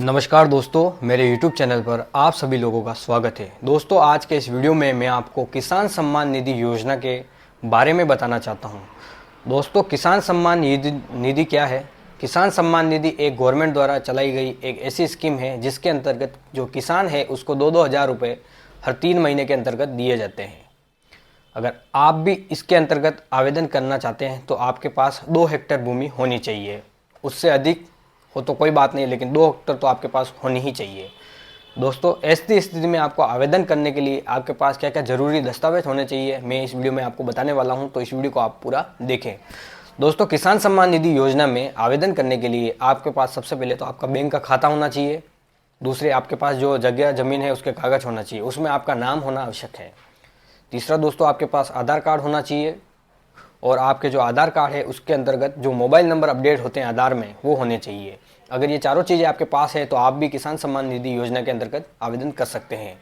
नमस्कार दोस्तों, मेरे YouTube चैनल पर आप सभी लोगों का स्वागत है। दोस्तों, आज के इस वीडियो में मैं आपको किसान सम्मान निधि योजना के बारे में बताना चाहता हूं। दोस्तों, किसान सम्मान निधि क्या है? किसान सम्मान निधि एक गवर्नमेंट द्वारा चलाई गई एक ऐसी स्कीम है जिसके अंतर्गत जो किसान है उसको 2-2 हज़ार रुपये हर 3 महीने के अंतर्गत दिए जाते हैं। अगर आप भी इसके अंतर्गत आवेदन करना चाहते हैं तो आपके पास 2 हेक्टेयर भूमि होनी चाहिए। उससे अधिक हो तो कोई बात नहीं, लेकिन 2 हेक्टेयर तो आपके पास होनी ही चाहिए। दोस्तों, ऐसी स्थिति में आपको आवेदन करने के लिए आपके पास क्या क्या ज़रूरी दस्तावेज होने चाहिए, मैं इस वीडियो में आपको बताने वाला हूं, तो इस वीडियो को आप पूरा देखें। दोस्तों, किसान सम्मान निधि योजना में आवेदन करने के लिए आपके पास सबसे पहले तो आपका बैंक का खाता होना चाहिए। दूसरे, आपके पास जो जगह ज़मीन है उसके कागज़ होना चाहिए, उसमें आपका नाम होना आवश्यक है। तीसरा दोस्तों, आपके पास आधार कार्ड होना चाहिए और आपके जो आधार कार्ड है उसके अंतर्गत जो मोबाइल नंबर अपडेट होते हैं आधार में वो होने चाहिए। अगर ये चारों चीज़ें आपके पास है तो आप भी किसान सम्मान निधि योजना के अंतर्गत आवेदन कर सकते हैं।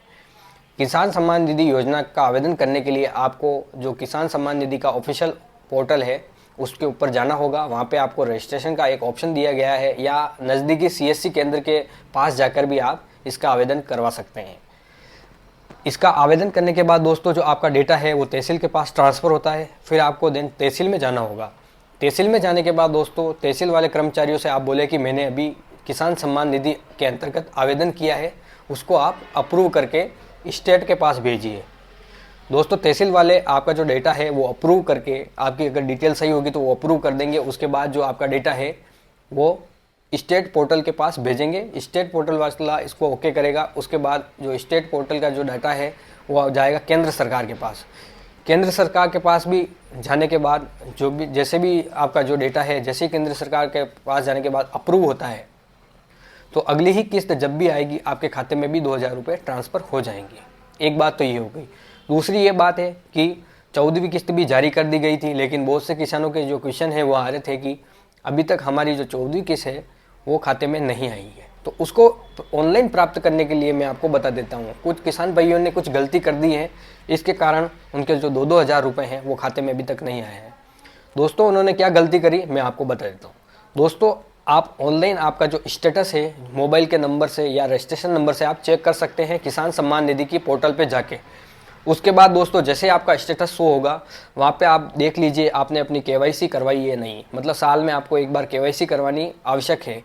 किसान सम्मान निधि योजना का आवेदन करने के लिए आपको जो किसान सम्मान निधि का ऑफिशियल पोर्टल है उसके ऊपर जाना होगा। वहाँ पे आपको रजिस्ट्रेशन का एक ऑप्शन दिया गया है, या नज़दीकी CSC केंद्र के पास जाकर भी आप इसका आवेदन करवा सकते हैं। इसका आवेदन करने के बाद दोस्तों, जो आपका डेटा है वो तहसील के पास ट्रांसफ़र होता है। फिर आपको दिन तहसील में जाना होगा। तहसील में जाने के बाद दोस्तों, तहसील वाले कर्मचारियों से आप बोले कि मैंने अभी किसान सम्मान निधि के अंतर्गत आवेदन किया है, उसको आप अप्रूव करके स्टेट के पास भेजिए। दोस्तों, तहसील वाले आपका जो डेटा है वो अप्रूव करके, आपकी अगर डिटेल सही होगी तो वो अप्रूव कर देंगे। उसके बाद जो आपका डेटा है वो स्टेट पोर्टल के पास भेजेंगे। स्टेट पोर्टल वाला इसको ओके करेगा। उसके बाद जो स्टेट पोर्टल का जो डाटा है वो जाएगा केंद्र सरकार के पास। केंद्र सरकार के पास भी जाने के बाद जो भी जैसे भी आपका जो डेटा है, जैसे ही केंद्र सरकार के पास जाने के बाद अप्रूव होता है तो अगली ही किस्त जब भी आएगी आपके खाते में भी 2 हज़ार रुपये ट्रांसफ़र हो जाएंगे। एक बात तो ये हो गई। दूसरी ये बात है कि 14वीं किस्त भी जारी कर दी गई थी, लेकिन बहुत से किसानों के जो क्वेश्चन है वो आ रहे थे कि अभी तक हमारी जो 14वीं किस्त है वो खाते में नहीं आई है। तो उसको ऑनलाइन प्राप्त करने के लिए मैं आपको बता देता हूँ। कुछ किसान भाइयों ने कुछ गलती कर दी है, इसके कारण उनके जो 2-2 हज़ार रुपये हैं वो खाते में अभी तक नहीं आए हैं। दोस्तों, उन्होंने क्या गलती करी मैं आपको बता देता हूँ। दोस्तों, आप ऑनलाइन आपका जो स्टेटस है मोबाइल के नंबर से या रजिस्ट्रेशन नंबर से आप चेक कर सकते हैं किसान सम्मान निधि की पोर्टल पे जाके। उसके बाद दोस्तों, जैसे आपका स्टेटस शो होगा वहाँ पे आप देख लीजिए आपने अपनी KYC करवाई है नहीं। मतलब साल में आपको एक बार KYC करवानी आवश्यक है।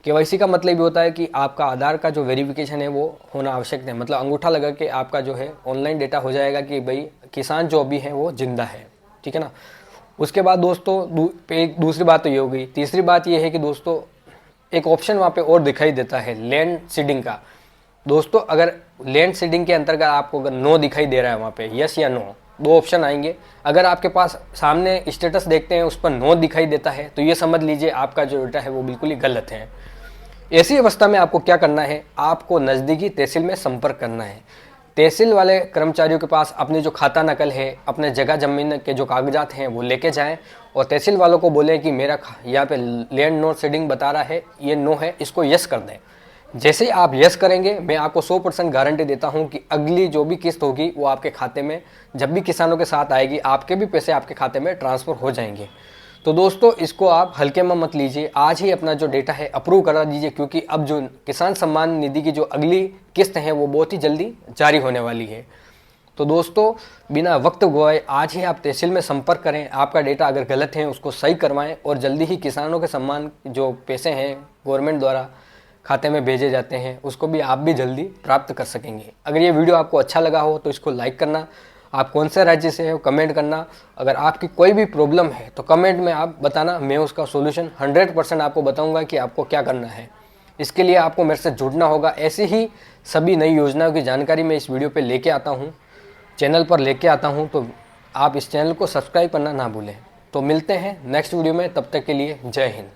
KYC का मतलब ये होता है कि आपका आधार का जो वेरिफिकेशन है वो होना आवश्यक है। मतलब अंगूठा लगा के आपका जो है ऑनलाइन डेटा हो जाएगा कि भाई किसान जो भी है वो जिंदा है। ठीक है ना। उसके बाद दोस्तों, एक दूसरी बात तो ये हो गई। तीसरी बात ये है कि दोस्तों, एक ऑप्शन वहाँ पे और दिखाई देता है लैंड सीडिंग का। दोस्तों, अगर लैंड सीडिंग के अंतर्गत आपको अगर नो दिखाई दे रहा है वहाँ पे, यस या नो, 2 ऑप्शन आएंगे। अगर आपके पास सामने स्टेटस देखते हैं उस पर नो दिखाई देता है तो ये समझ लीजिए आपका जो डेटा है वो बिल्कुल ही गलत है। ऐसी अवस्था में आपको क्या करना है, आपको नज़दीकी तहसील में संपर्क करना है। तहसील वाले कर्मचारियों के पास अपनी जो खाता नकल है, अपने जगह ज़मीन के जो कागजात हैं वो लेके जाएं और तहसील वालों को बोलें कि मेरा यहाँ पे लैंड नो सीडिंग बता रहा है, ये नो है, इसको यस कर दें। जैसे ही आप यस करेंगे, मैं आपको 100% गारंटी देता हूं कि अगली जो भी किस्त होगी वो आपके खाते में जब भी किसानों के साथ आएगी आपके भी पैसे आपके खाते में ट्रांसफ़र हो जाएंगे। तो दोस्तों, इसको आप हल्के में मत लीजिए। आज ही अपना जो डेटा है अप्रूव करा दीजिए, क्योंकि अब जो किसान सम्मान निधि की जो अगली किस्त है वो बहुत ही जल्दी जारी होने वाली है। तो दोस्तों, बिना वक्त गवाए आज ही आप तहसील में संपर्क करें। आपका डेटा अगर गलत है उसको सही करवाएं और जल्दी ही किसानों के सम्मान जो पैसे हैं गवर्नमेंट द्वारा खाते में भेजे जाते हैं उसको भी आप भी जल्दी प्राप्त कर सकेंगे। अगर ये वीडियो आपको अच्छा लगा हो तो इसको लाइक करना। आप कौन से राज्य से हो कमेंट करना। अगर आपकी कोई भी प्रॉब्लम है तो कमेंट में आप बताना, मैं उसका सॉल्यूशन 100% आपको बताऊंगा कि आपको क्या करना है। इसके लिए आपको मेरे से जुड़ना होगा। ऐसी ही सभी नई योजनाओं की जानकारी मैं इस वीडियो पर लेके आता हूँ, चैनल पर लेके आता हूँ, तो आप इस चैनल को सब्सक्राइब करना ना भूलें। तो मिलते हैं नेक्स्ट वीडियो में, तब तक के लिए जय हिंद।